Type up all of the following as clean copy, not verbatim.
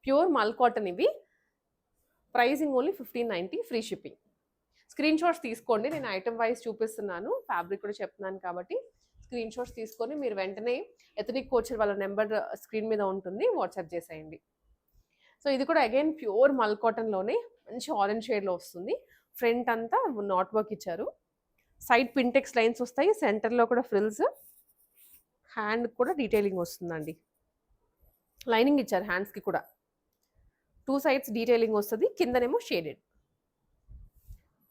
Pure మల్ cotton ఇవి. Pricing only 1590, free shipping. Screen shots తీసుకోండి, నేను ఐటమ్ వైజ్ చూపిస్తున్నాను, ఫ్యాబ్రిక్ కూడా చెప్తున్నాను కాబట్టి స్క్రీన్ షాట్స్ తీసుకొని మీరు వెంటనే ఎథనిక్ కోచర్ వాళ్ళ నెంబర్ స్క్రీన్ మీద ఉంటుంది, వాట్సాప్ చేసేయండి. సో ఇది కూడా అగైన్ ప్యూర్ మల్ కాటన్లోనే మంచి ఆరెంజ్ షేడ్లో వస్తుంది. ఫ్రంట్ అంతా నాట్ వర్క్ ఇచ్చారు, సైడ్ పింటెక్స్ లైన్స్ వస్తాయి, సెంటర్లో కూడా ఫ్రిల్స్, హ్యాండ్ కూడా డీటెయిలింగ్ వస్తుందండి. లైనింగ్ ఇచ్చారు హ్యాండ్స్కి కూడా, 2 సైడ్స్ డీటెయిలింగ్ వస్తుంది, కిందనేమో shaded.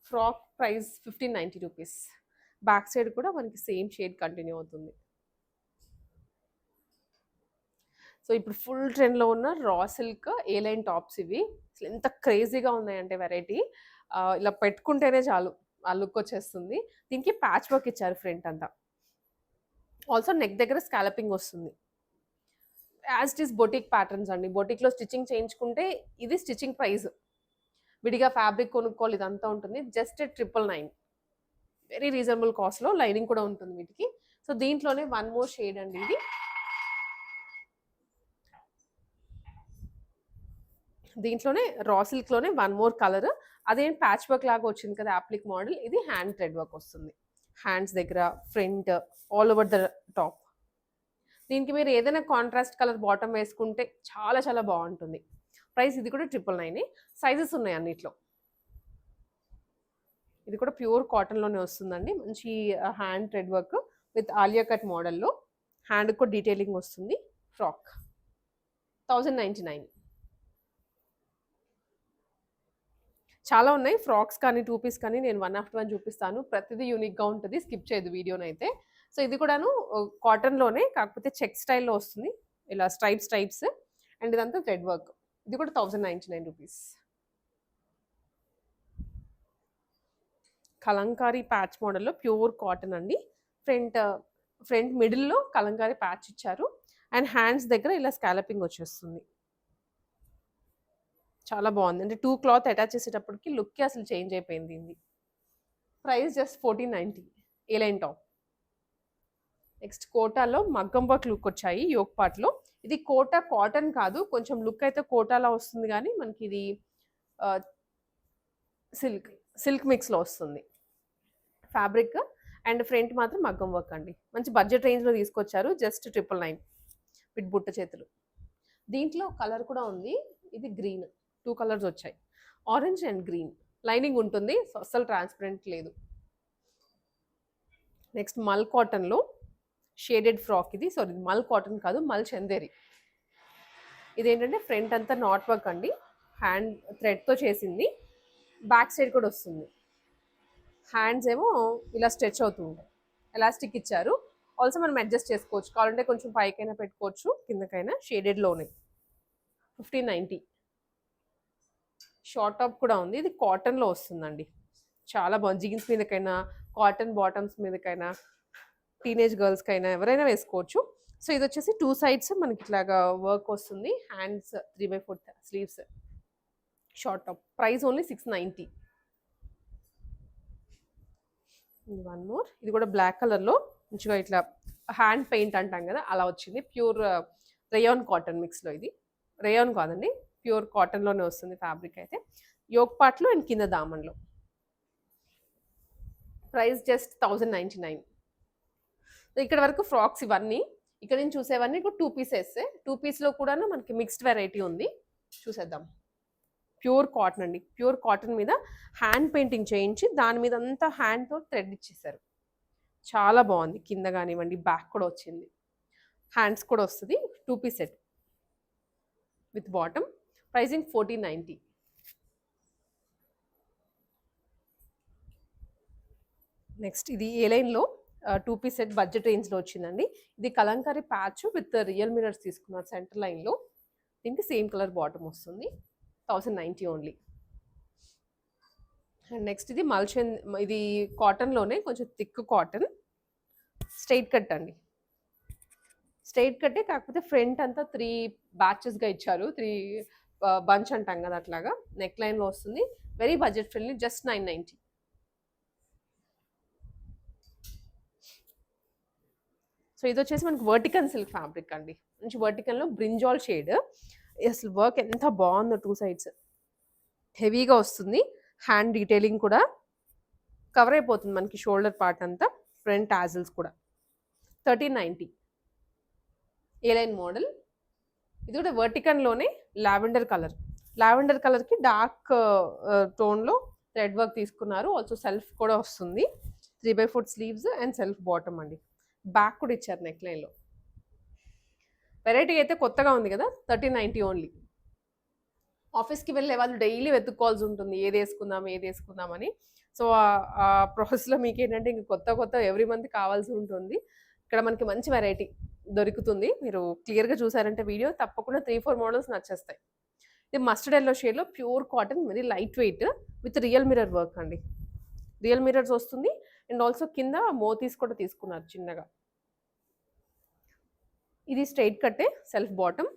Frock price 1590 rupees. Back side కూడా మనకి సేమ్ షేడ్ కంటిన్యూ అవుతుంది. సో ఇప్పుడు ఫుల్ ట్రెండ్లో ఉన్న రా సిల్క్ ఏ లైన్ టాప్స్ ఇవి. అసలు ఎంత క్రేజీగా ఉన్నాయంటే వెరైటీ, ఇలా పెట్టుకుంటేనే చాలు ఆ లుక్ వచ్చేస్తుంది. దీనికి ప్యాచ్ వర్క్ ఇచ్చారు ఫ్రంట్ అంతా. ఆల్సో నెక్ దగ్గర స్కాలపింగ్ వస్తుంది. As it is boutique patterns అండి. బొటిక్లో స్టిచ్చింగ్ చేయించుకుంటే ఇది స్టిచ్చింగ్ ప్రైస్, విడిగా ఫ్యాబ్రిక్ కొనుక్కోవాలి, ఇదంతా ఉంటుంది. జస్ట్ 999, వెరీ రీజనబుల్ కాస్ట్లో. లైనింగ్ కూడా ఉంటుంది వీటికి. సో దీంట్లోనే వన్ మోర్ షేడ్ అండి ఇది. దీంట్లోనే రా సిల్క్లోనే వన్ మోర్ కలర్, అదేం ప్యాచ్ వర్క్ లాగా వచ్చింది కదా అప్లిక్ మోడల్. ఇది హ్యాండ్ థ్రెడ్ వర్క్ వస్తుంది, హ్యాండ్స్ దగ్గర, front, all over the top. దీనికి మీరు ఏదైనా కాంట్రాస్ట్ కలర్ బాటమ్ వేసుకుంటే చాలా చాలా బాగుంటుంది. ప్రైస్ ఇది కూడా 999. సైజెస్ ఉన్నాయి అన్నిట్లో. ఇది కూడా ప్యూర్ కాటన్లోనే వస్తుందండి. మంచి hand thread work with Alia cut మోడల్లో, హ్యాండ్ కూడా డీటెయిలింగ్ వస్తుంది. ఫ్రాక్ 1099. చాలా ఉన్నాయి ఫ్రాక్స్ కానీ, 2 పీస్ కానీ. నేను వన్ ఆఫ్టర్ వన్ చూపిస్తాను, ప్రతిదీ యూనిక్గా ఉంటుంది, స్కిప్ చేయదు వీడియోని అయితే. సో ఇది కూడాను కాటన్లోనే, కాకపోతే చెక్ స్టైల్లో వస్తుంది, ఇలా స్ట్రైప్స్. అండ్ ఇదంతా థ్రెడ్ వర్క్. ఇది కూడా 1099 రూపీస్. కలంకారీ ప్యాచ్ మోడల్లో ప్యూర్ కాటన్ అండి. ఫ్రంట్ మిడిల్లో కలంకారీ ప్యాచ్ ఇచ్చారు, అండ్ హ్యాండ్స్ దగ్గర ఇలా స్కాలపింగ్ వచ్చేస్తుంది. చాలా బాగుంది, అంటే 2 క్లాత్ అటాచ్ చేసేటప్పటికి లుక్కి అసలు చేంజ్ అయిపోయింది ఇది. ప్రైస్ జస్ట్ 1490, ఏ లైన్ టాప్. నెక్స్ట్ కోటాలో మగ్గం వర్క్ లుక్ వచ్చాయి యోక్ పార్ట్లో. ఇది కోటా కాటన్ కాదు, కొంచెం లుక్ అయితే కోటాలా వస్తుంది, కానీ మనకి ఇది సిల్క్ మిక్స్లో వస్తుంది ఫ్యాబ్రిక్. అండ్ ఫ్రంట్ మాత్రం మగ్గం వర్క్ అండి. మంచి బడ్జెట్ రేంజ్లో తీసుకొచ్చారు, జస్ట్ 999 విత్ బుట్ట చేతులు. దీంట్లో కలర్ కూడా ఉంది, ఇది గ్రీన్. 2 కలర్స్ వచ్చాయి, ఆరెంజ్ అండ్ గ్రీన్. లైనింగ్ ఉంటుంది, అస్సలు ట్రాన్స్పరెంట్ లేదు. నెక్స్ట్ మల్ కాటన్లో షేడెడ్ ఫ్రాక్ ఇది. సారీ, మల్ కాటన్ కాదు, మల్ చందేరి. ఇదేంటంటే ఫ్రంట్ అంతా నాట్ వర్క్ అండి, హ్యాండ్ థ్రెడ్తో చేసింది. బ్యాక్ సైడ్ కూడా వస్తుంది. హ్యాండ్స్ ఏమో ఇలా స్ట్రెచ్ అవుతూ ఉంటాయి, ఎలాస్టిక్ ఇచ్చారు. ఆల్సో మనం అడ్జస్ట్ చేసుకోవచ్చు, కావాలంటే కొంచెం పైకైనా పెట్టుకోవచ్చు, కిందకైనా. షేడెడ్లోనే 1590. షార్ట్ టాప్ కూడా ఉంది, ఇది కాటన్లో వస్తుందండి. చాలా బాగుంది, జీన్స్ మీదకైనా, కాటన్ బాటమ్స్ మీదకైనా, టీనేజ్ గర్ల్స్కైనా ఎవరైనా వేసుకోవచ్చు. సో ఇది వచ్చేసి 2 సైడ్స్ మనకి ఇట్లాగా వర్క్ వస్తుంది. Hands 3/4 sleeves. Short top. Price only 690. One more, ఇది కూడా బ్లాక్ కలర్లో మంచిగా ఇట్లా హ్యాండ్ పెయింట్ అంటాం కదా, అలా వచ్చింది. ప్యూర్ రేయాన్ కాటన్ మిక్స్లో. ఇది రేయాన్ కాదండి, ప్యూర్ కాటన్లోనే వస్తుంది ఫ్యాబ్రిక్ అయితే. యోక్ పార్ట్లో అండ్ కింద దామన్లో. Price just 1099. ఇక్కడ వరకు ఫ్రాక్స్ ఇవన్నీ. ఇక్కడ నేను చూసేవన్నీ 2 పీసెస్. 2 పీస్లో కూడా మనకి మిక్స్డ్ వెరైటీ ఉంది, చూసేద్దాం. ప్యూర్ కాటన్ అండి, ప్యూర్ కాటన్ మీద హ్యాండ్ పెయింటింగ్ చేయించి దాని మీద అంతా హ్యాండ్తో థ్రెడ్ ఇచ్చేసారు. చాలా బాగుంది, కింద కానివ్వండి, బ్యాక్ కూడా వచ్చింది, హ్యాండ్స్ కూడా వస్తుంది. 2 piece set with bottom. Pricing 1490. Next ఇది ఏ లైన్లో 2 పీస్ సెట్ బడ్జెట్ రేంజ్లో వచ్చిందండి. ఇది Kalamkari patch with real mirrors తీసుకున్నారు సెంటర్ లైన్లో. దీనికి సేమ్ కలర్ బాటమ్ వస్తుంది, 1090 ఓన్లీ. అండ్ నెక్స్ట్ ఇది ఇది కాటన్లోనే కొంచెం థిక్ కాటన్, స్ట్రైట్ కట్ అండి. స్ట్రైట్ కట్టే, కాకపోతే ఫ్రంట్ అంతా 3 బ్యాచెస్గా ఇచ్చారు, 3 బంచ్ అంటాం కదా అట్లాగా. నెక్ లైన్లో వస్తుంది, very budget friendly, just 990. So ఇది వచ్చేసి మనకి వర్టికల్ సిల్క్ ఫ్యాబ్రిక్ అండి. మంచి వర్టికల్లో బ్రింజాల్ షేడ్. అసలు వర్క్ ఎంత బాగుందో 2 సైడ్స్. హెవీగా వస్తుంది. హ్యాండ్ డీటెయిలింగ్ కూడా కవర్ అయిపోతుంది మనకి షోల్డర్ పార్ట్ అంతా. ఫ్రంట్ టాజిల్స్ కూడా 1390. ఏ లైన్ మోడల్. ఇది కూడా వర్టికన్లోనే లావెండర్ కలర్. లావెండర్ కలర్కి డార్క్ టోన్లో థ్రెడ్ వర్క్ తీసుకున్నారు. ఆల్సో సెల్ఫ్ కూడా వస్తుంది. 3/4 స్లీవ్స్ అండ్ సెల్ఫ్ బాటమ్ అండి. బ్యాక్ కూడా ఇచ్చారు నెక్ లైన్లో. వెరైటీ అయితే కొత్తగా ఉంది కదా. 1390 ఓన్లీ. ఆఫీస్కి వెళ్ళే వాళ్ళు డైలీ వెతుక్కోవాల్సి ఉంటుంది ఏది వేసుకుందామని. సో ఆ ప్రాసెస్లో మీకు ఏంటంటే ఇంక కొత్త ఎవ్రీ మంత్ కావాల్సి ఉంటుంది. ఇక్కడ మనకి మంచి వెరైటీ దొరుకుతుంది. మీరు క్లియర్గా చూసారంటే వీడియో తప్పకుండా 3-4 మోడల్స్ నచ్చేస్తాయి. ఇది మస్టర్డ్ ఎల్లో షేడ్లో pure cotton, very light weight with real mirror work అండి. రియల్ మిర్రర్స్ వస్తుంది అండ్ ఆల్సో కింద మోతీస్ కూడా తీసుకున్నారు చిన్నగా. ఇది స్ట్రైట్ కట్టే సెల్ఫ్ బాటమ్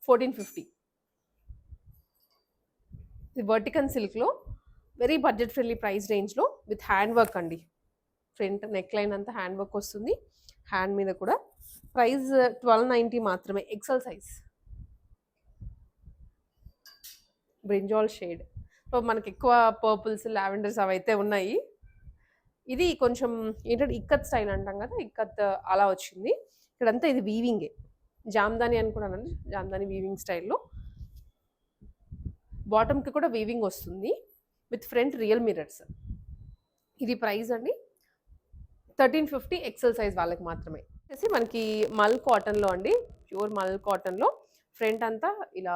1450. ఇది వర్టికన్ సిల్క్లో వెరీ బడ్జెట్ ఫ్రెండ్లీ ప్రైస్ రేంజ్లో విత్ హ్యాండ్ వర్క్ అండి. ఫ్రంట్ నెక్ లైన్ అంతా హ్యాండ్ వర్క్ వస్తుంది. హ్యాండ్ మీద కూడా. ప్రైస్ 1290 మాత్రమే. XL size. Brinjal shade. So మనకి ఎక్కువ పర్పుల్స్ లావెండర్స్ అవైతే ఉన్నాయి. ఇది కొంచెం ఏంటంటే ఇక్కత్ స్టైల్ అంటాం కదా, ఇక్కత్ అలా వచ్చింది. ఇక్కడంతా ఇది వీవింగే. జామ్దాని అని కూడా అనండి. జామ్దాని వీవింగ్ స్టైల్లో. బాటమ్కి కూడా వీవింగ్ వస్తుంది విత్ ఫ్రంట్ రియల్ మిర్రర్స్. ఇది ప్రైస్ అండి 1350. ఎక్సెల్ సైజ్ వాళ్ళకి మాత్రమే. వచ్చేసి మనకి మల్ కాటన్లో అండి. ప్యూర్ మల్ కాటన్లో ఫ్రంట్ అంతా ఇలా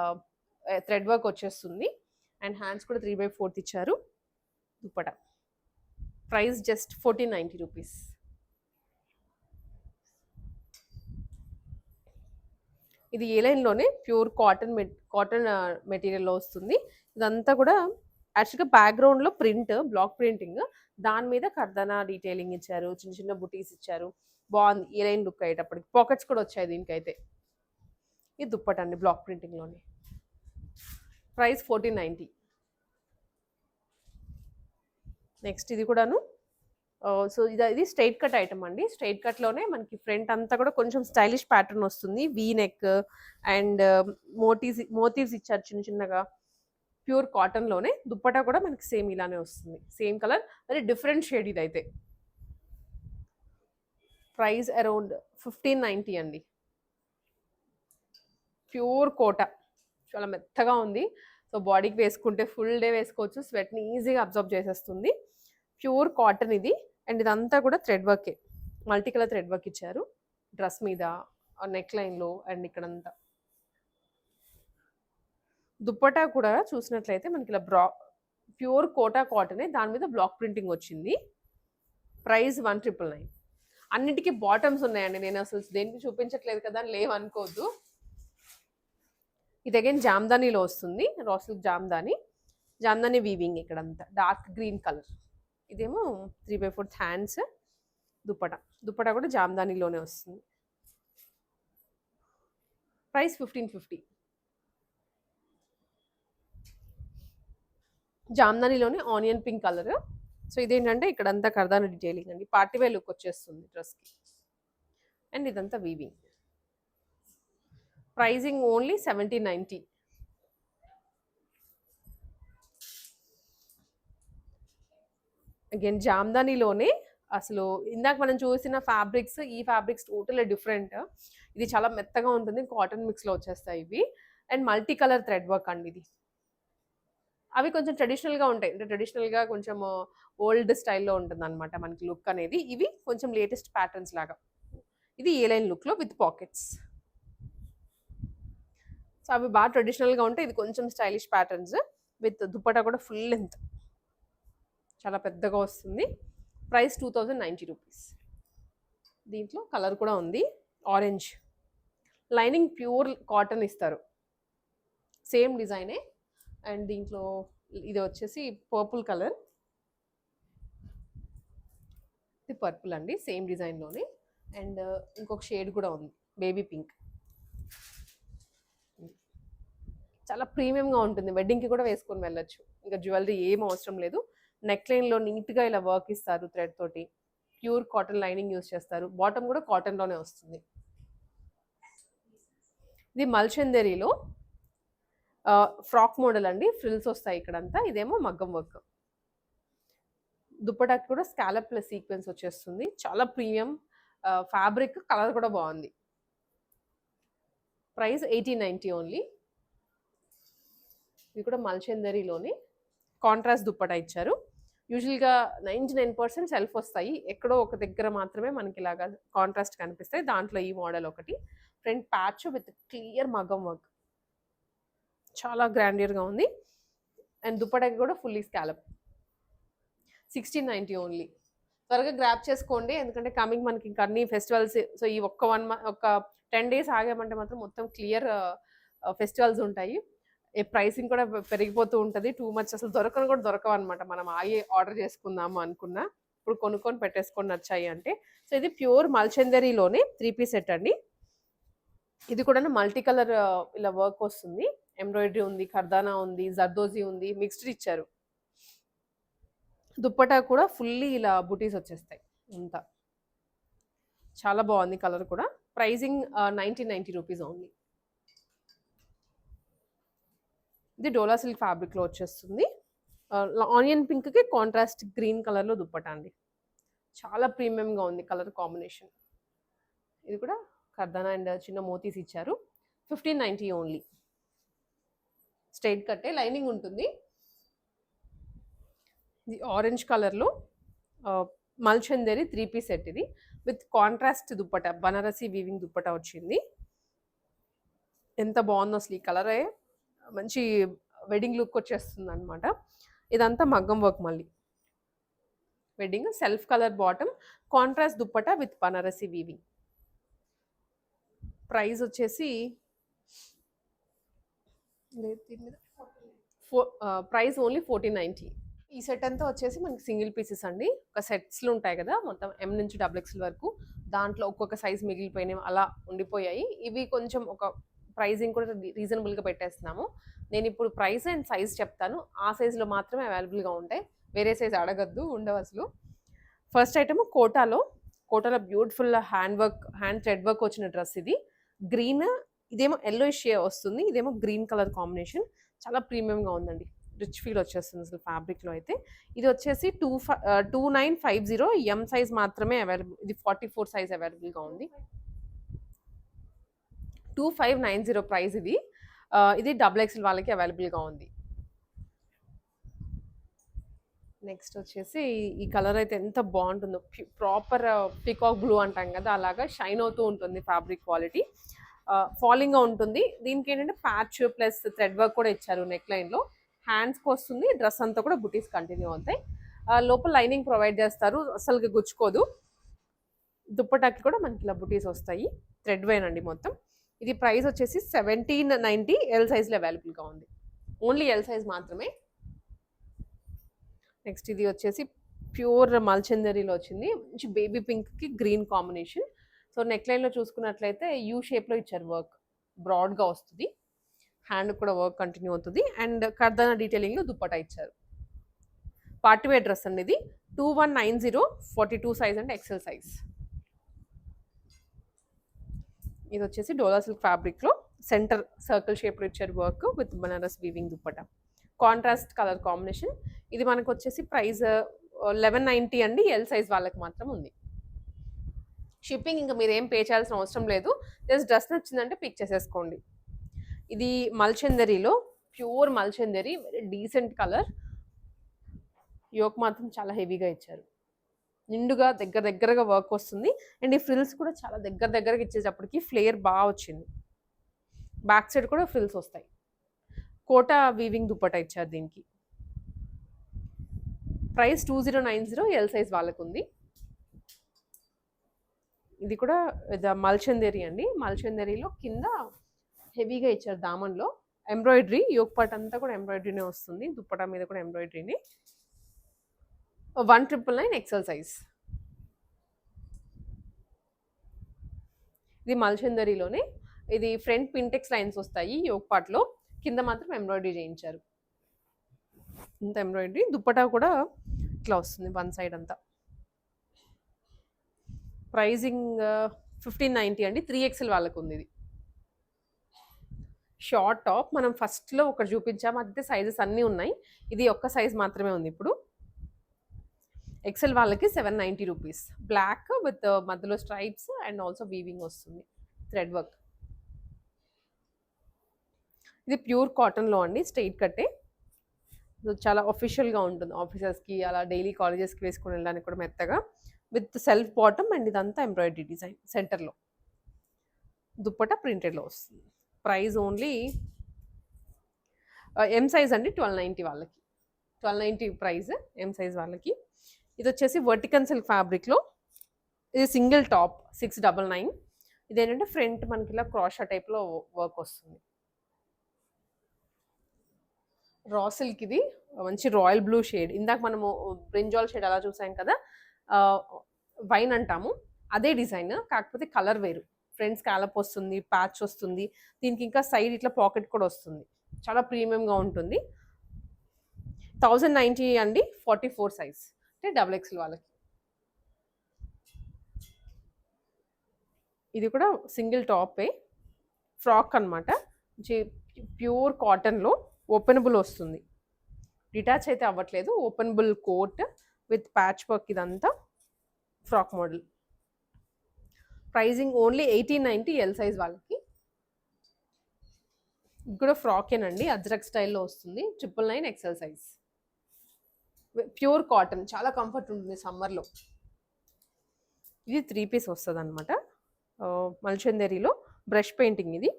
థ్రెడ్ వర్క్ వచ్చేస్తుంది అండ్ హ్యాండ్స్ కూడా 3/4 ఇచ్చారు. Dupatta price just 1490 rupees. ఇది ఏ లైన్లోనే ప్యూర్ కాటన్ మెటీరియల్లో వస్తుంది. ఇదంతా కూడా యాక్చువల్గా బ్యాక్గ్రౌండ్లో ప్రింట్, బ్లాక్ ప్రింటింగ్, దాని మీద కర్దనా డీటెయిలింగ్ ఇచ్చారు, చిన్న చిన్న బుటీస్ ఇచ్చారు. బాగుంది ఏ లైన్ లుక్ అయ్యేటప్పటికి. పాకెట్స్ కూడా వచ్చాయి దీనికైతే. ఇది దుప్పట అండి బ్లాక్ ప్రింటింగ్లోనే. ప్రైస్ 1490. నెక్స్ట్ ఇది కూడాను. సో ఇది స్ట్రైట్ కట్ ఐటమ్ అండి. స్ట్రైట్ కట్లోనే మనకి ఫ్రంట్ అంతా కూడా కొంచెం స్టైలిష్ ప్యాటర్న్ వస్తుంది. వీ నెక్ అండ్ మోటివ్స్ ఇచ్చారు చిన్న చిన్నగా. ప్యూర్ కాటన్లోనే. దుప్పటా కూడా మనకి సేమ్ ఇలానే వస్తుంది. Same colour, very different shade ఇదైతే. ప్రైస్ అరౌండ్ 1590 అండి. ప్యూర్ కోటా, చాలా మెత్తగా ఉంది. సో బాడీకి వేసుకుంటే ఫుల్ డే వేసుకోవచ్చు. స్వెట్ని ఈజీగా అబ్జర్వ్ చేసేస్తుంది. ప్యూర్ కాటన్ ఇది. అండ్ ఇదంతా కూడా థ్రెడ్ వర్కే. మల్టీ కలర్ థ్రెడ్ వర్క్ ఇచ్చారు డ్రెస్ మీద, నెక్ లైన్లో అండ్ ఇక్కడంతా. దుప్పటా కూడా చూసినట్లయితే మనకి ఇలా ప్యూర్ కోటా కాటనే, దాని మీద బ్లాక్ ప్రింటింగ్ వచ్చింది. ప్రైస్ 1999. అన్నిటికీ బాటమ్స్ ఉన్నాయండి. నేను అసలు దేనికి చూపించట్లేదు కదా అని లేవనుకోవద్దు. ఇది అగైన్ జామ్దానీలో వస్తుంది. Raw silk jamdani weaving. ఇక్కడంతా డార్క్ గ్రీన్ కలర్. ఇదేమో 3/4 హ్యాండ్స్. దుప్పటా కూడా జామ్దానీలోనే వస్తుంది. ప్రైస్ 1550. జామ్దానీలోనే ఆనియన్ పింక్ కలర్. సో ఇదేంటంటే ఇక్కడంతా కర్దానా డీటెయిలింగ్ అండి. పార్టీవేర్ లుక్ వచ్చేస్తుంది డ్రెస్కి. అండ్ ఇదంతా వీవింగ్. Pricing only 1790. అగైన్ జామ్దానీలోనే. అసలు ఇందాక మనం చూసిన ఫ్యాబ్రిక్స్, ఈ ఫ్యాబ్రిక్స్ టోటల్లీ డిఫరెంట్. ఇది చాలా మెత్తగా ఉంటుంది. కాటన్ మిక్స్లో వచ్చేస్తాయి ఇవి. And multi colour thread work అండి ఇది. అవి కొంచెం ట్రెడిషనల్గా ఉంటాయి. అంటే ట్రెడిషనల్గా కొంచెం ఓల్డ్ స్టైల్లో ఉంటుంది అనమాట మనకి లుక్ అనేది. ఇవి కొంచెం లేటెస్ట్ ప్యాటర్న్స్ లాగా. ఇది ఏ లైన్ లుక్లో విత్ పాకెట్స్. సో అవి బాగా ట్రెడిషనల్గా ఉంటాయి. ఇది కొంచెం స్టైలిష్ ప్యాటర్న్స్ విత్ దుప్పటా కూడా ఫుల్ లెంత్, చాలా పెద్దగా వస్తుంది. Price 2090 rupees. దీంట్లో కలర్ కూడా ఉంది, ఆరెంజ్. లైనింగ్ ప్యూర్ కాటన్ ఇస్తారు, సేమ్ డిజైనే. అండ్ దీంట్లో ఇది వచ్చేసి పర్పుల్ కలర్. ఇది పర్పుల్ అండి, సేమ్ డిజైన్లోనే. అండ్ ఇంకొక షేడ్ కూడా ఉంది, బేబీ పింక్. చాలా ప్రీమియంగా ఉంటుంది. వెడ్డింగ్కి కూడా వేసుకొని వెళ్ళొచ్చు. ఇంకా జ్యువెలరీ ఏం అవసరం లేదు. నెక్ లైన్లో నీట్గా ఇలా వర్క్ ఇస్తారు థ్రెడ్ తోటి. ప్యూర్ కాటన్ లైనింగ్ యూస్ చేస్తారు. బాటమ్ కూడా కాటన్లోనే వస్తుంది. ఇది మల్చందరిలో ఫ్రాక్ మోడల్ అండి. ఫ్రిల్స్ వస్తాయి ఇక్కడంతా. ఇదేమో మగ్గం వర్క్. దుప్పటాకి కూడా స్కాలప్ ప్లస్ సీక్వెన్స్ వచ్చేస్తుంది. చాలా ప్రీమియం ఫ్యాబ్రిక్, కలర్ కూడా బాగుంది. Price 1890 only. ఇది కూడా మల్చందరిలోనే కాంట్రాస్ట్ దుప్పటా ఇచ్చారు. యూజువల్గా 99% సెల్ఫ్ వస్తాయి, ఎక్కడో ఒక దగ్గర మాత్రమే మనకి ఇలాగా కాంట్రాస్ట్ కనిపిస్తాయి. దాంట్లో ఈ మోడల్ ఒకటి. ఫ్రంట్ ప్యాచ్ విత్ క్లియర్ మగ్గం వర్క్, చాలా గ్రాండియర్గా ఉంది. అండ్ దుప్పటాకి కూడా ఫుల్లీ స్కాలప్. 1690 ఓన్లీ. త్వరగా గ్రాప్ చేసుకోండి, ఎందుకంటే కమింగ్ మనకి ఇంకా అన్ని ఫెస్టివల్స్. సో ఈ ఒక 10 days ఆగామంటే మాత్రం మొత్తం క్లియర్ ఫెస్టివల్స్ ఉంటాయి. ప్రైసింగ్ కూడా పెరిగిపోతూ ఉంటుంది. టూ మచ్ అసలు దొరకవు అనమాట. మనం ఆగి ఆర్డర్ చేసుకుందాము అనుకున్నా, ఇప్పుడు కొనుక్కొని పెట్టేసుకొని నచ్చాయి అంటే. సో ఇది ప్యూర్ మల్చందరిలోనే 3 piece సెట్ అండి. ఇది కూడా మల్టీ కలర్ ఇలా వర్క్ వస్తుంది. ఎంబ్రాయిడరీ ఉంది, కర్దానా ఉంది, జర్దోజీ ఉంది, మిక్స్డ్ ఇచ్చారు. దుప్పటా కూడా ఫుల్లీ ఇలా బుటీస్ వచ్చేస్తాయి అంతా. చాలా బాగుంది కలర్ కూడా. Pricing 1990 rupees only. ఇది డోలా సిల్క్ ఫ్యాబ్రిక్లో వచ్చేస్తుంది. ఆనియన్ పింక్కి కాంట్రాస్ట్ గ్రీన్ కలర్లో దుప్పటా అండి. చాలా ప్రీమియంగా ఉంది కలర్ కాంబినేషన్. ఇది కూడా కర్దానా అండ్ చిన్న మోతీస్ ఇచ్చారు. 1590 ఓన్లీ. స్ట్రైట్ కట్టే, లైనింగ్ ఉంటుంది. ఇది ఆరెంజ్ కలర్లో మల్చందరి 3 piece సెట్. ఇది with contrast dupatta, Banarasi weaving dupatta వచ్చింది. ఎంత బాగుందో అసలు ఈ కలరే, మంచి వెడ్డింగ్ లుక్ వచ్చేస్తుంది అనమాట. ఇదంతా మగ్గం వర్క్, మళ్ళీ wedding. Self colour bottom, contrast dupatta with Banarasi weaving. Price వచ్చేసి ప్రైస్ ఓన్లీ 1490. ఈ సెట్ అంతా వచ్చేసి మనకి సింగిల్ పీసెస్ అండి. ఒక సెట్స్లు ఉంటాయి కదా మొత్తం M నుంచి XXL వరకు, దాంట్లో ఒక్కొక్క సైజ్ మిగిలిపోయినాయి, అలా ఉండిపోయాయి. ఇవి కొంచెం ఒక ప్రైజింగ్ కూడా రీజనబుల్గా పెట్టేస్తున్నాము. నేను ఇప్పుడు ప్రైస్ అండ్ సైజ్ చెప్తాను. ఆ సైజులో మాత్రమే అవైలబుల్గా ఉంటాయి, వేరే సైజ్ అడగద్దు, ఉండవు అసలు. ఫస్ట్ ఐటమ్ కోటాలో బ్యూటిఫుల్ హ్యాండ్ థ్రెడ్ వర్క్ వచ్చిన డ్రెస్. ఇది గ్రీన్, ఇదేమో ఎల్లోయిష్ వస్తుంది, ఇదేమో గ్రీన్ కలర్ కాంబినేషన్. చాలా ప్రీమియంగా ఉందండి, రిచ్ ఫీల్ వచ్చేస్తుంది అసలు ఫ్యాబ్రిక్లో అయితే. ఇది వచ్చేసి 2950 M సైజ్ మాత్రమే అవైలబుల్. ఇది 44 సైజ్ అవైలబుల్గా ఉంది. 2590 ప్రైస్ ఇది. ఇది XXL వాళ్ళకి అవైలబుల్గా ఉంది. నెక్స్ట్ వచ్చేసి ఈ కలర్ అయితే ఎంత బాగుంటుందో, ప్రాపర్ పీకాక్ బ్లూ అంటాం కదా, అలాగా షైన్ అవుతూ ఉంటుంది. ఫ్యాబ్రిక్ క్వాలిటీ ఫాలింగ్గా ఉంటుంది. దీనికి ఏంటంటే ప్యాచ్ ప్లస్ థ్రెడ్ వర్క్ కూడా ఇచ్చారు నెక్ లైన్లో. హ్యాండ్స్కి వస్తుంది, డ్రెస్ అంతా కూడా బుటీస్ కంటిన్యూ అవుతాయి. లోపల లైనింగ్ ప్రొవైడ్ చేస్తారు, అసలుకి గుచ్చుకోదు. దుప్పటాకి కూడా మనకి ఇలా బుటీస్ వస్తాయి, థ్రెడ్ వైన్ అండి మొత్తం. ఇది ప్రైస్ వచ్చేసి 1790. L సైజ్లో అవైలబుల్గా ఉంది, ఓన్లీ L సైజ్ మాత్రమే. నెక్స్ట్ ఇది వచ్చేసి ప్యూర్ మల్చందరిలో వచ్చింది, మంచి బేబీ పింక్కి గ్రీన్ కాంబినేషన్. సో నెక్ లైన్లో చూసుకున్నట్లయితే యూ షేప్లో ఇచ్చారు వర్క్, బ్రాడ్గా వస్తుంది. హ్యాండ్ కూడా వర్క్ కంటిన్యూ అవుతుంది. అండ్ కర్దానా డీటెయిలింగ్లో దుప్పటా ఇచ్చారు. పార్టీవేర్ డ్రెస్ అండి ఇది. 2190, 42 సైజ్ అండ్ XL సైజ్. ఇది వచ్చేసి డోలా సిల్క్ ఫ్యాబ్రిక్లో సెంటర్ సర్కిల్ షేప్లో ఇచ్చారు work with Banaras weaving dupatta, contrast colour combination. ఇది మనకు వచ్చేసి ప్రైస్ 1190 అండి. L సైజ్ వాళ్ళకి మాత్రం ఉంది. షిప్పింగ్ ఇంకా మీరు ఏం పే చేయాల్సిన అవసరం లేదు, జస్ట్ డ్రెస్ నచ్చిందంటే పిక్ చేసేసుకోండి. ఇది మల్చందరిలో ప్యూర్ మల్చందరి, వెరీ డీసెంట్ కలర్. యోక్ మాత్రం చాలా హెవీగా ఇచ్చారు, నిండుగా దగ్గరగా వర్క్ వస్తుంది. అండ్ ఈ ఫ్రిల్స్ కూడా చాలా దగ్గరగా ఇచ్చేటప్పటికి ఫ్లేయర్ బాగా వచ్చింది. బ్యాక్ సైడ్ కూడా ఫ్రిల్స్ వస్తాయి. కోటా వీవింగ్ దుప్పటా ఇచ్చారు దీనికి. ప్రైస్ 2090, L సైజ్ వాళ్ళకు ఉంది. ఇది కూడా మల్చందరి అండి. మల్చందరిలో కింద హెవీగా ఇచ్చారు దామన్లో ఎంబ్రాయిడరీ. యోక్ పార్ట్ అంతా కూడా ఎంబ్రాయిడరీనే వస్తుంది, దుప్పటా మీద కూడా ఎంబ్రాయిడరీని. 1999 XL సైజ్. ఇది మల్చందరిలోనే. ఇది ఫ్రంట్ పింటెక్స్ లైన్స్ వస్తాయి యోక్ పార్ట్లో, కింద మాత్రం ఎంబ్రాయిడరీ చేయించారు. ఇంత ఎంబ్రాయిడరీ. దుప్పటా కూడా ఇట్లా వస్తుంది వన్ సైడ్ అంతా. ప్రైజింగ్ 1590 అండి. 3XL వాళ్ళకు ఉంది ఇది. షార్ట్ టాప్ మనం ఫస్ట్‌లో ఒకటి చూపించాము. అయితే సైజెస్ అన్నీ ఉన్నాయి. ఇది ఒక్క సైజ్ మాత్రమే ఉంది ఇప్పుడు. ఎక్సెల్ వాళ్ళకి 790 రూపీస్. బ్లాక్ విత్ మధ్యలో స్ట్రైప్స్ అండ్ ఆల్సో వీవింగ్ వస్తుంది. Thread work. ఇది ప్యూర్ కాటన్‌లో అండి. స్ట్రెయిట్ కట్టే. చాలా అఫీషియల్‌గా ఉంటుంది. ఆఫీసర్స్‌కి అలా డైలీ కాలేజెస్‌కి వేసుకొని వెళ్ళడానికి కూడా మెత్తగా. విత్ సెల్ఫ్ బాటమ్ అండ్ ఇదంతా ఎంబ్రాయిడరీ డిజైన్ సెంటర్‌లో. దుప్పట ప్రింటెడ్‌లో వస్తుంది. ప్రైస్ ఓన్లీ ఎం సైజ్ అండి 1290 వాళ్ళకి. 1290 ప్రైస్ ఎం సైజ్ వాళ్ళకి. ఇది వచ్చేసి వర్టికల్ సిల్క్ ఫ్యాబ్రిక్‌లో ఇది సింగిల్ టాప్ 699. ఇదేంటంటే ఫ్రంట్ మనకి ఇలా క్రాషా టైప్‌లో వర్క్ వస్తుంది. రా సిల్క్ ఇది మంచి రాయల్ బ్లూ షేడ్. ఇందాక మనము బ్రింజాల్ షేడ్ అలా చూసాం కదా! వైన్ అంటాము. అదే డిజైన్ కాకపోతే కలర్ వేరు. ఫ్రంట్ స్కాలప్ వస్తుంది, ప్యాచ్ వస్తుంది. దీనికి ఇంకా సైడ్ ఇట్లా పాకెట్ కూడా వస్తుంది. చాలా ప్రీమియంగా ఉంటుంది. 1090 అండి 44 సైజ్. అంటే డబుల్ ఎక్స్ఎల్ వాళ్ళకి. ఇది కూడా సింగిల్ టాపే. ఫ్రాక్ అనమాట. ప్యూర్ కాటన్‌లో ఓపెనబుల్ వస్తుంది. డిటాచ్ అయితే అవ్వట్లేదు. Openable coat with patch work ఇదంతా frock model. Pricing only 1890 L size వాళ్ళకి. ఇది కూడా ఫ్రాకేనండి. అజ్రక్ స్టైల్లో వస్తుంది. 999 ఎక్సెల్ సైజ్. ప్యూర్ కాటన్ చాలా కంఫర్ట్ ఉంటుంది సమ్మర్లో. ఇది 3 పీస్ వస్తుంది అనమాట. మల్చందేరిలో బ్రష్ పెయింటింగ్ ఇది.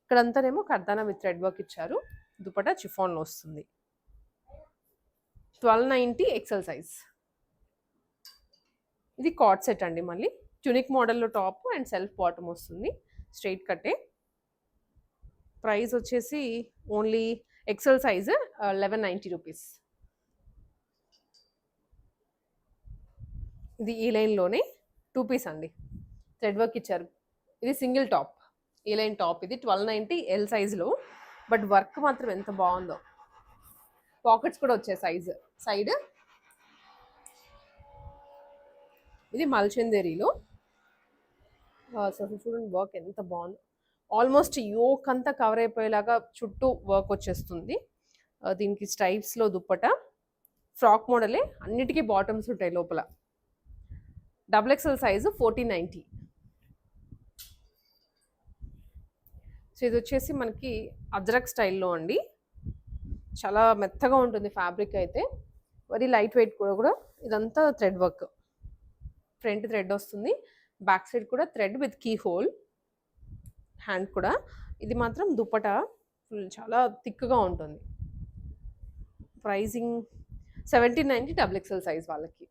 ఇక్కడంతానేమో కర్దానా విత్ థ్రెడ్ వర్క్ ఇచ్చారు. దుపట్టా చిఫాన్లో వస్తుంది. 1290 ఎక్సెల్ సైజ్. ఇది కార్డ్ సెట్ అండి. మళ్ళీ ట్యూనిక్ మోడల్లో టాప్ అండ్ సెల్ఫ్ బాటమ్ వస్తుంది. స్ట్రైట్ కట్టే. ప్రైస్ వచ్చేసి ఓన్లీ ఎక్సెల్ సైజ్ 1190 రూపీస్. ఇది ఈ లైన్లోనే 2 పీస్ అండి. థ్రెడ్ వర్క్ ఇచ్చారు. ఇది సింగిల్ టాప్. ఈ లైన్ టాప్ ఇది 1290 ఎల్ సైజ్లో. బట్ వర్క్ మాత్రం ఎంత బాగుందో. పాకెట్స్ కూడా వచ్చాయి సైడ్. ఇది మల్చందేరిలో. అసలు చూడండి వర్క్ ఎంత బాగుందో. ఆల్మోస్ట్ యోక్ అంతా కవర్ అయిపోయేలాగా చుట్టూ వర్క్ వచ్చేస్తుంది. దీనికి స్ట్రైప్స్లో దుప్పట. ఫ్రాక్ మోడలే. అన్నిటికీ బాటమ్స్ ఉంటాయి లోపల. Double XL size 1490. సో ఇది వచ్చేసి మనకి అజ్రక్ స్టైల్లో అండి. చాలా మెత్తగా ఉంటుంది ఫ్యాబ్రిక్ అయితే. వెరీ లైట్ వెయిట్ కూడా. ఇదంతా థ్రెడ్ వర్క్. ఫ్రంట్ థ్రెడ్ వస్తుంది. బ్యాక్ సైడ్ కూడా thread with key hole. Hand కూడా. ఇది మాత్రం దుప్పట ఫుల్ చాలా థిక్గా ఉంటుంది. ప్రైజింగ్ 1790 డబుల్ ఎక్స్ఎల్ సైజ్ వాళ్ళకి.